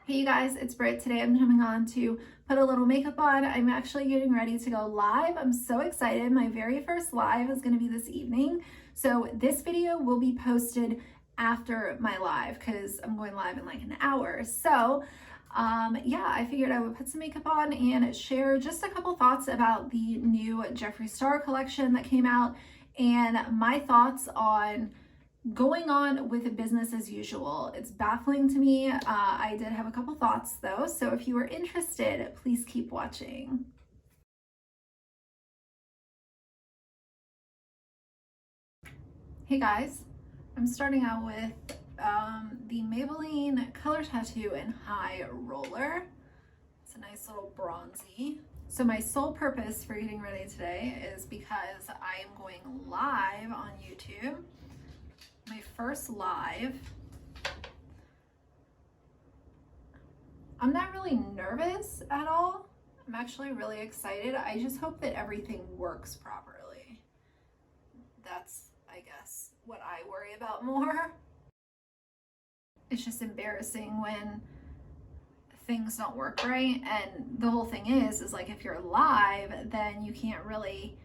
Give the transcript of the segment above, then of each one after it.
Hey you guys, it's Britt. Today I'm coming on to put a little makeup on. I'm actually getting ready to go live. I'm so excited. My very first live is going to be this evening. So this video will be posted after my live because I'm going live in like an hour. So yeah, I figured I would put some makeup on and share just a couple thoughts about the new Jeffree Star collection that came out and my thoughts on going on with a business as usual. It's baffling to me. I did have a couple thoughts though, so if you are interested, please keep watching. Hey guys, I'm starting out with the Maybelline Color Tattoo and High Roller. It's a nice little bronzy. So my sole purpose for getting ready today is because I am going live on YouTube. My first live. I'm not really nervous at all. I'm actually really excited. I just hope that everything works properly. That's, I guess, what I worry about more. It's just embarrassing when things don't work right. And the whole thing is like if you're live, then you can't really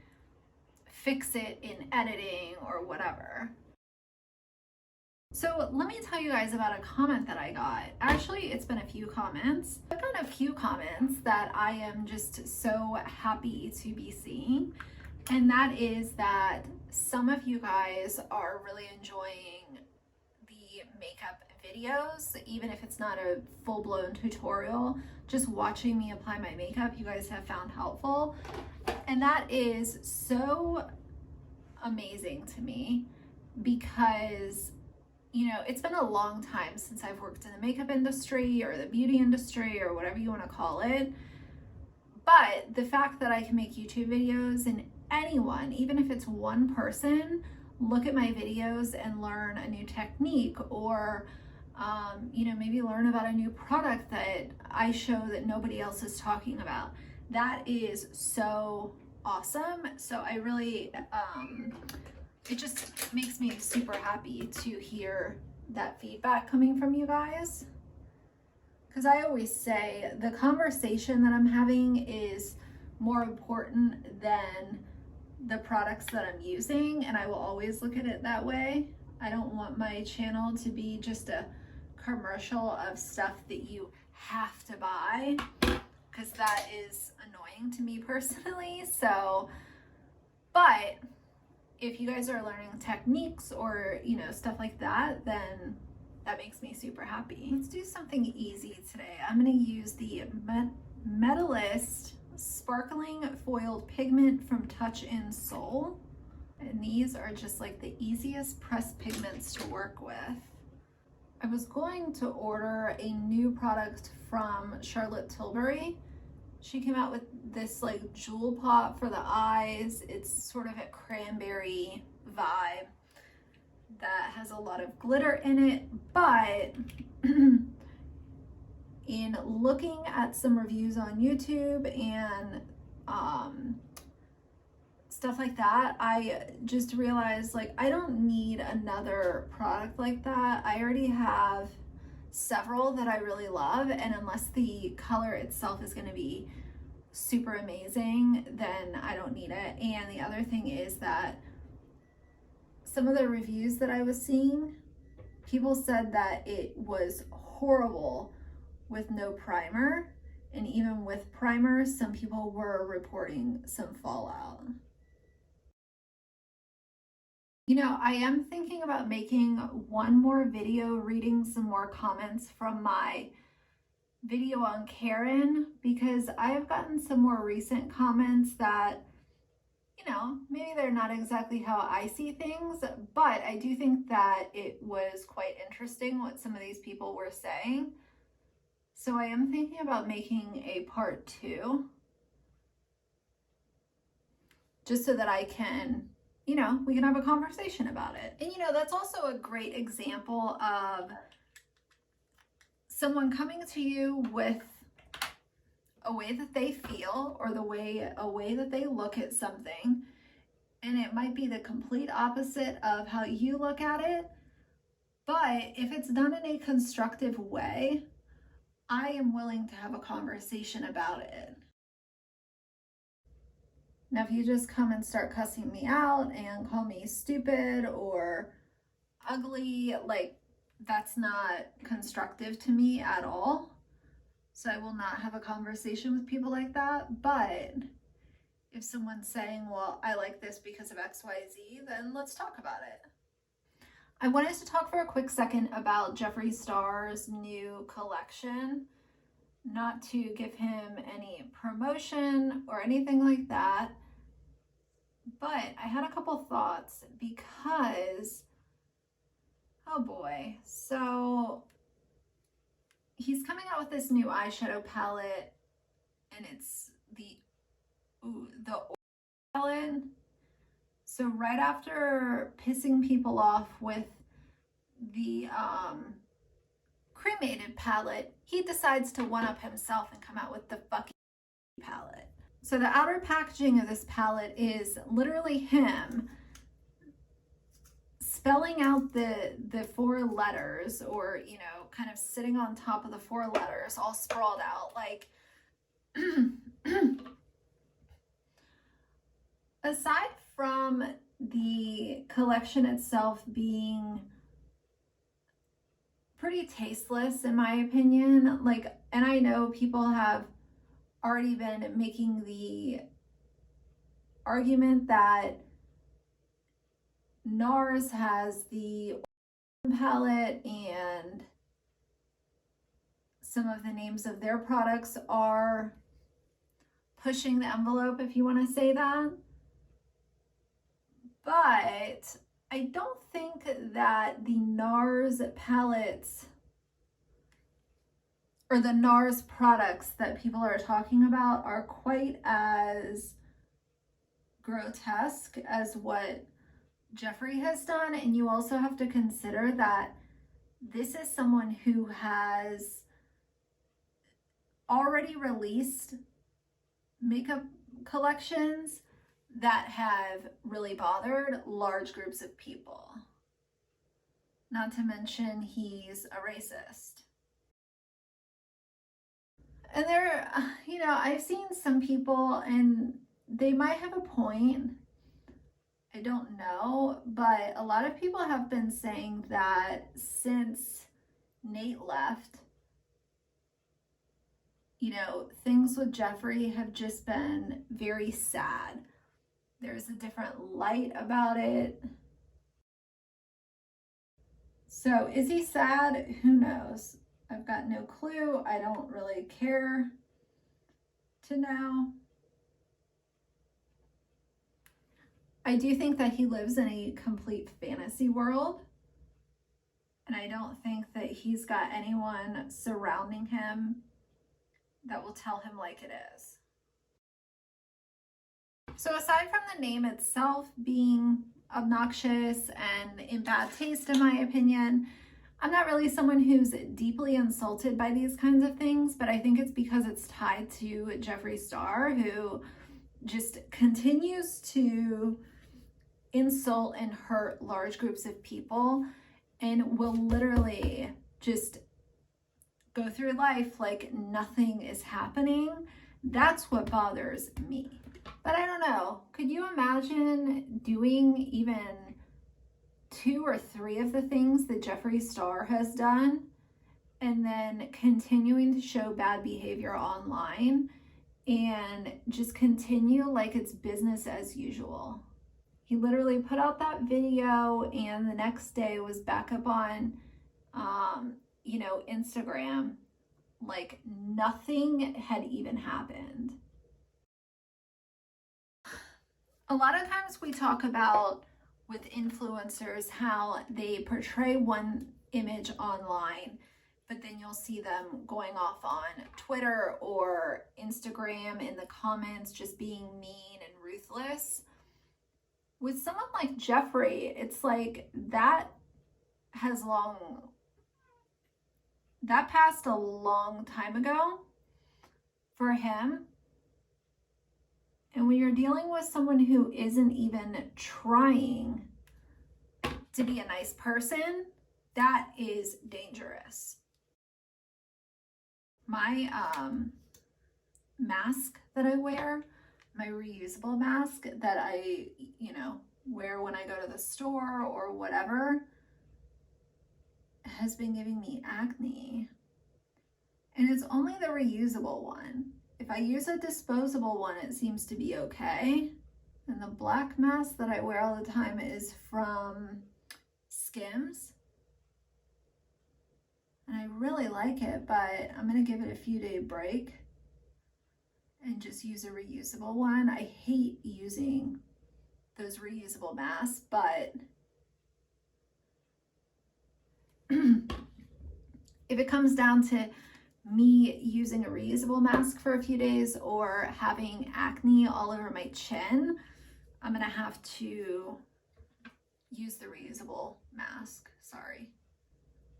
fix it in editing or whatever. So let me tell you guys about a comment that I got. Actually, it's been a few comments. I've got a few comments that I am just so happy to be seeing. And that is that some of you guys are really enjoying the makeup videos, even if it's not a full-blown tutorial. Just watching me apply my makeup, you guys have found helpful. And that is so amazing to me because you know, it's been a long time since I've worked in the makeup industry or the beauty industry or whatever you want to call it. But the fact that I can make YouTube videos and anyone, even if it's one person, look at my videos and learn a new technique or, you know, maybe learn about a new product that I show that nobody else is talking about. That is so awesome. So I really, it just makes me super happy to hear that feedback coming from you guys. Because I always say the conversation that I'm having is more important than the products that I'm using, and I will always look at it that way. I don't want my channel to be just a commercial of stuff that you have to buy, because that is annoying to me personally. So, but if you guys are learning techniques or, you know, stuff like that, then that makes me super happy. Let's do something easy today. I'm going to use the Metallist Sparkling Foiled Pigment from Touche in Soul. And these are just like the easiest pressed pigments to work with. I was going to order a new product from Charlotte Tilbury. She came out with this like jewel pop for the eyes. It's sort of a cranberry vibe that has a lot of glitter in it, but in looking at some reviews on YouTube and stuff like that, I just realized like I don't need another product like that. I already have several that I really love, and unless the color itself is going to be super amazing, then I don't need it. And the other thing is that some of the reviews that I was seeing, people said that it was horrible with no primer, and even with primer, some people were reporting some fallout. You know, I am thinking about making one more video reading some more comments from my video on Karen, because I have gotten some more recent comments that, you know, maybe they're not exactly how I see things, but I do think that it was quite interesting what some of these people were saying. So I am thinking about making a part 2, just so that I can, you know, we can have a conversation about it. And you know, that's also a great example of someone coming to you with a way that they feel or a way that they look at something, and it might be the complete opposite of how you look at it, but if it's done in a constructive way, I am willing to have a conversation about it. Now, if you just come and start cussing me out and call me stupid or ugly, like, that's not constructive to me at all. So I will not have a conversation with people like that. But if someone's saying, well, I like this because of XYZ, then let's talk about it. I wanted to talk for a quick second about Jeffree Star's new collection. Not to give him any promotion or anything like that, but I had a couple thoughts because, oh boy, so he's coming out with this new eyeshadow palette, and it's the palette. So right after pissing people off with the cremated palette, he decides to one-up himself and come out with the fucking palette. So the outer packaging of this palette is literally him spelling out the four letters, or, you know, kind of sitting on top of the four letters, all sprawled out, like, aside from the collection itself being pretty tasteless, in my opinion, like, and I know people have already been making the argument that NARS has the palette and some of the names of their products are pushing the envelope, if you want to say that. But I don't think that the NARS palettes or the NARS products that people are talking about are quite as grotesque as what Jeffree has done. And you also have to consider that this is someone who has already released makeup collections that have really bothered large groups of people. Not to mention he's a racist. And there, you know, I've seen some people, and they might have a point, I don't know, but a lot of people have been saying that since Nate left, you know, things with Jeffree have just been very sad. There's a different light about it. So is he sad? Who knows? I've got no clue. I don't really care to know. I do think that he lives in a complete fantasy world. And I don't think that he's got anyone surrounding him that will tell him like it is. So aside from the name itself being obnoxious and in bad taste, in my opinion, I'm not really someone who's deeply insulted by these kinds of things, but I think it's because it's tied to Jeffree Star, who just continues to insult and hurt large groups of people and will literally just go through life like nothing is happening. That's what bothers me. But I don't know, could you imagine doing even 2 or 3 of the things that Jeffree Star has done and then continuing to show bad behavior online and just continue like it's business as usual? He literally put out that video and the next day was back up on, you know, Instagram, like nothing had even happened. A lot of times we talk about with influencers how they portray one image online, but then you'll see them going off on Twitter or Instagram in the comments just being mean and ruthless. With someone like Jeffree, it's like that passed a long time ago for him. And when you're dealing with someone who isn't even trying to be a nice person, that is dangerous. My mask that I wear, my reusable mask that I, you know, wear when I go to the store or whatever, has been giving me acne. And it's only the reusable one. If I use a disposable one, it seems to be okay. And the black mask that I wear all the time is from Skims. And I really like it, but I'm gonna give it a few day break and just use a reusable one. I hate using those reusable masks, but if it comes down to me using a reusable mask for a few days or having acne all over my chin, I'm gonna have to use the reusable mask, sorry.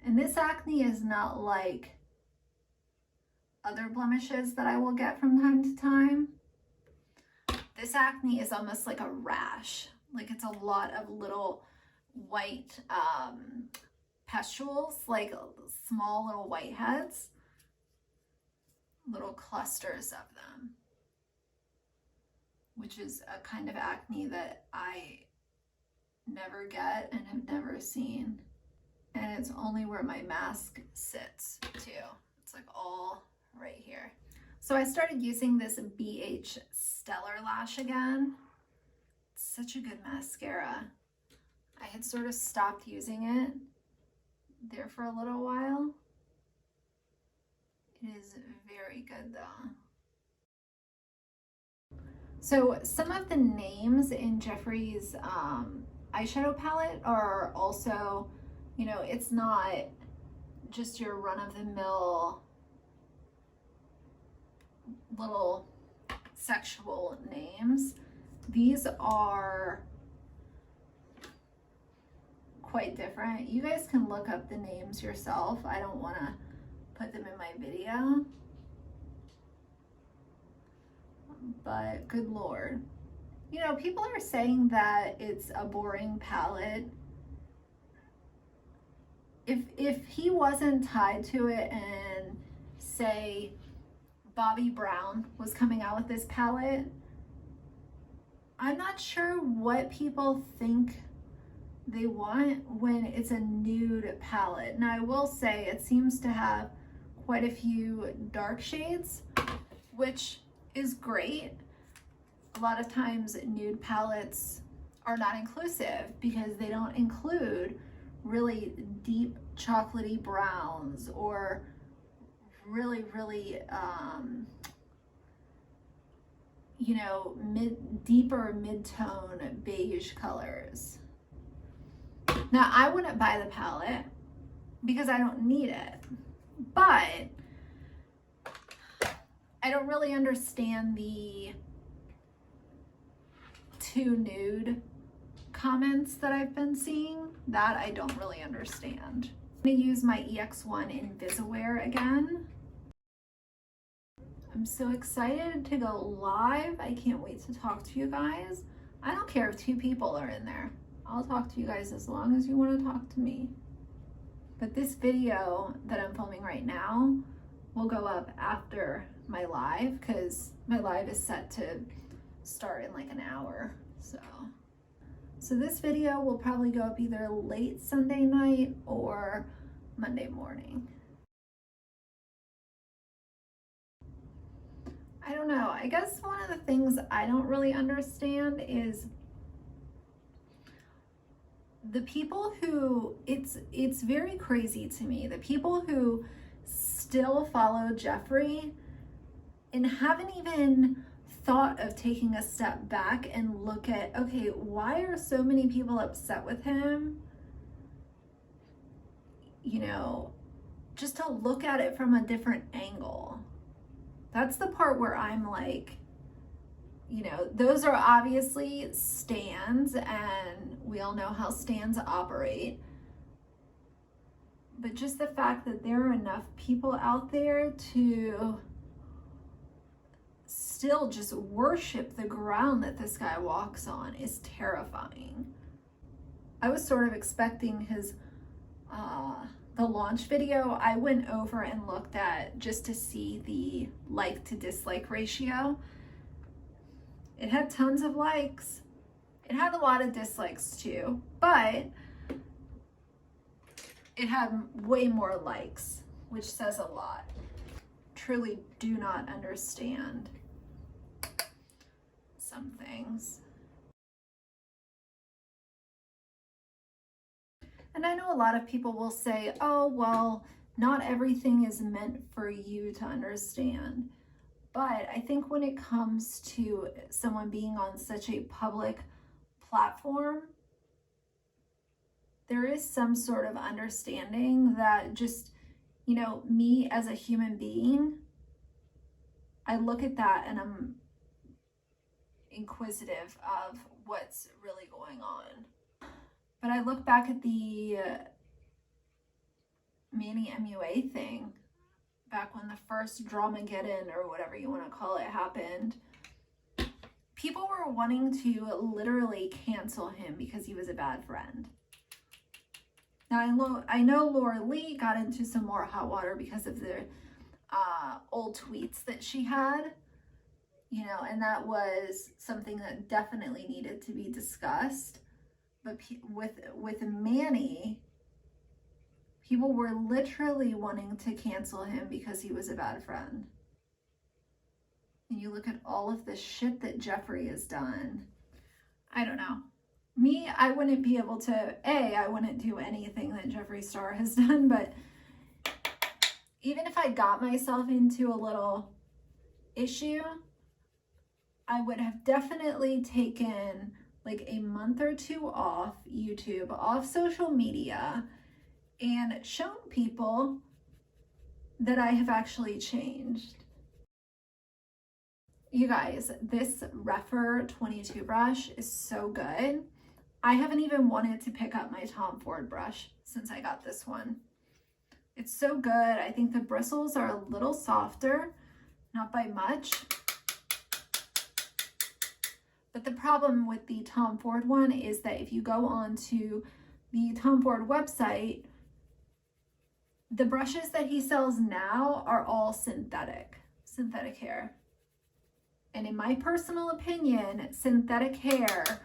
And this acne is not like other blemishes that I will get from time to time. This acne is almost like a rash. Like it's a lot of little white pustules, like small little whiteheads, little clusters of them, which is a kind of acne that I never get and have never seen. And it's only where my mask sits too. It's like all right here. So I started using this BH Stellar Lash again. It's such a good mascara. I had sort of stopped using it there for a little while. It is very good though. So some of the names in Jeffree's eyeshadow palette are also, you know, it's not just your run-of-the-mill little sexual names. These are quite different. You guys can look up the names yourself. I don't want to put them in my video, but good Lord. You know, people are saying that it's a boring palette. If he wasn't tied to it and say Bobbi Brown was coming out with this palette, I'm not sure what people think they want when it's a nude palette. Now I will say it seems to have quite a few dark shades, which is great. A lot of times nude palettes are not inclusive because they don't include really deep chocolatey browns or really you know, deeper mid-tone beige colors. Now I wouldn't buy the palette because I don't need it, but I don't really understand the too nude comments that I've been seeing. That I don't really understand. I'm gonna use my EX1 Invisiwear again. I'm so excited to go live. I can't wait to talk to you guys. I don't care if 2 people are in there. I'll talk to you guys as long as you want to talk to me. But this video that I'm filming right now will go up after my live because my live is set to start in like an hour. So this video will probably go up either late Sunday night or Monday morning. I don't know. I guess one of the things I don't really understand is the people who, it's very crazy to me, the people who still follow Jeffree and haven't even thought of taking a step back and look at, okay, why are so many people upset with him? You know, just to look at it from a different angle. That's the part where I'm like, you know, those are obviously stans and we all know how stans operate. But just the fact that there are enough people out there to still just worship the ground that this guy walks on is terrifying. I was sort of expecting his the launch video, I went over and looked at just to see the like to dislike ratio. It had tons of likes. It had a lot of dislikes too, but it had way more likes, which says a lot. Truly do not understand some things. And I know a lot of people will say, oh, well, not everything is meant for you to understand. But I think when it comes to someone being on such a public platform, there is some sort of understanding that just, you know, me as a human being, I look at that and I'm inquisitive of what's really going on. But I look back at the Manny MUA thing, back when the first Dramageddon or whatever you want to call it happened. People were wanting to literally cancel him because he was a bad friend. Now I know Laura Lee got into some more hot water because of the old tweets that she had, you know, and that was something that definitely needed to be discussed. But with Manny, people were literally wanting to cancel him because he was a bad friend. And you look at all of the shit that Jeffree has done. I don't know. Me, I wouldn't be able to, I wouldn't do anything that Jeffree Star has done, but even if I got myself into a little issue, I would have definitely taken like a month or two off YouTube, off social media, and shown people that I have actually changed. You guys, this Rephr 22 brush is so good. I haven't even wanted to pick up my Tom Ford brush since I got this one. It's so good. I think the bristles are a little softer, not by much. But the problem with the Tom Ford one is that if you go on to the Tom Ford website, the brushes that he sells now are all synthetic hair. And in my personal opinion, synthetic hair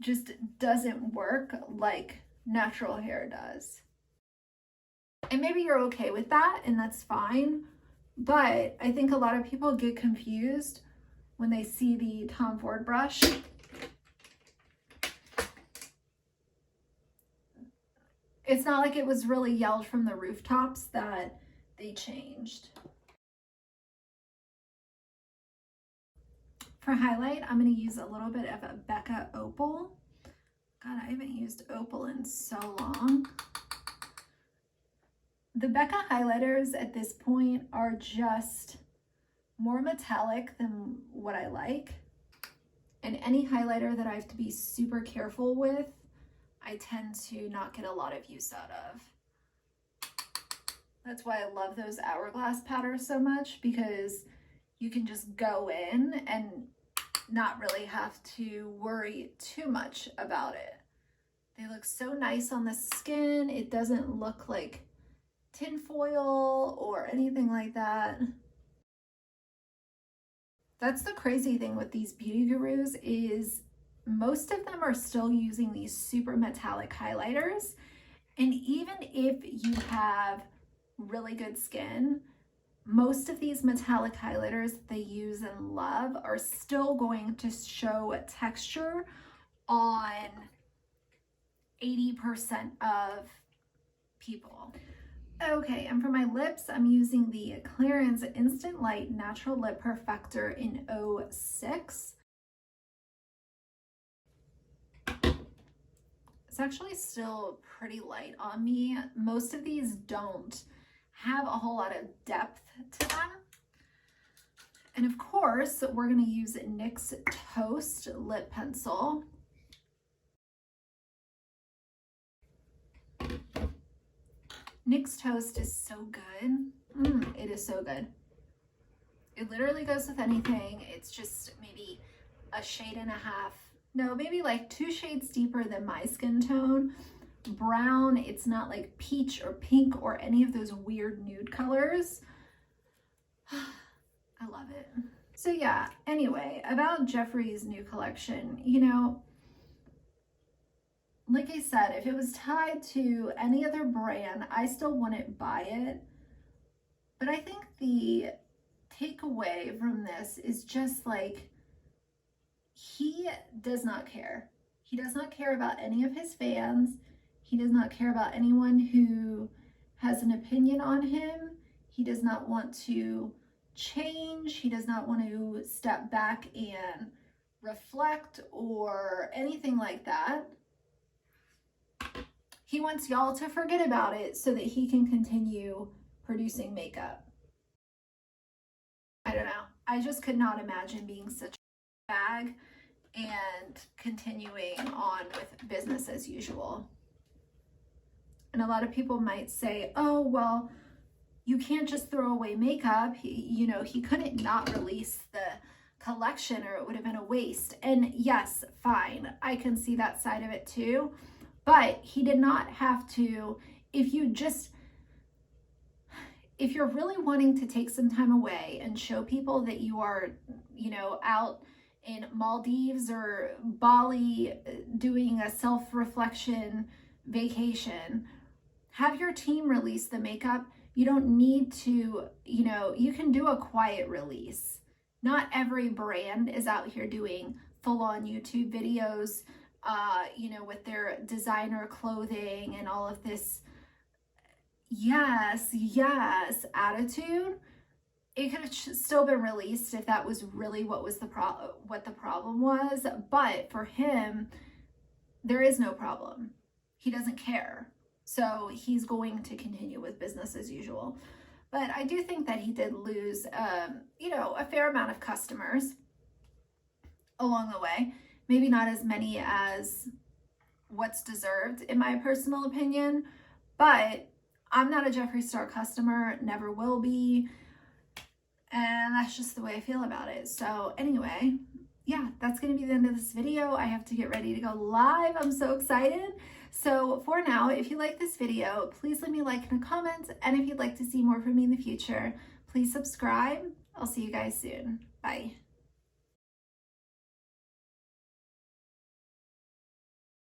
just doesn't work like natural hair does. And maybe you're okay with that, and that's fine. But I think a lot of people get confused when they see the Tom Ford brush. It's not like it was really yelled from the rooftops that they changed. For highlight, I'm going to use a little bit of a Becca Opal. God, I haven't used Opal in so long. The Becca highlighters at this point are just more metallic than what I like. And any highlighter that I have to be super careful with, I tend to not get a lot of use out of. That's why I love those hourglass powders so much, because you can just go in and not really have to worry too much about it. They look so nice on the skin. It doesn't look like tinfoil or anything like that. That's the crazy thing with these beauty gurus, is most of them are still using these super metallic highlighters. And even if you have really good skin, most of these metallic highlighters that they use and love are still going to show texture on 80% of people. Okay, and for my lips, I'm using the Clarins Instant Light Natural Lip Perfector in 06. It's actually still pretty light on me. Most of these don't have a whole lot of depth to them. And of course, we're going to use NYX Toast Lip Pencil. NYX Toast is so good. It is so good. It literally goes with anything. It's just maybe a shade and a half. No, maybe like 2 shades deeper than my skin tone, brown. It's not like peach or pink or any of those weird nude colors. I love it. So yeah, anyway, about Jeffree's new collection, you know, like I said, if it was tied to any other brand, I still wouldn't buy it. But I think the takeaway from this is just like, he does not care. He does not care about any of his fans. He does not care about anyone who has an opinion on him. He does not want to change. He does not want to step back and reflect or anything like that. He wants y'all to forget about it so that he can continue producing makeup. I don't know. I just could not imagine being such a bag and continuing on with business as usual. And a lot of people might say, oh, well, you can't just throw away makeup. You know, he couldn't not release the collection or it would have been a waste. And yes, fine. I can see that side of it too. But he did not have to. If you're really wanting to take some time away and show people that you are, you know, out in Maldives or Bali doing a self-reflection vacation, have your team release the makeup. You don't need to, you know, you can do a quiet release. Not every brand is out here doing full-on YouTube videos, you know, with their designer clothing and all of this yes attitude. It could have still been released if that was really what the problem was. But for him, there is no problem. He doesn't care. So he's going to continue with business as usual. But I do think that he did lose, you know, a fair amount of customers along the way. Maybe not as many as what's deserved, in my personal opinion. But I'm not a Jeffree Star customer, never will be. And that's just the way I feel about it. So anyway, yeah, that's going to be the end of this video. I have to get ready to go live. I'm so excited. So for now, if you like this video, please leave me a like and a comment. And if you'd like to see more from me in the future, please subscribe. I'll see you guys soon. Bye.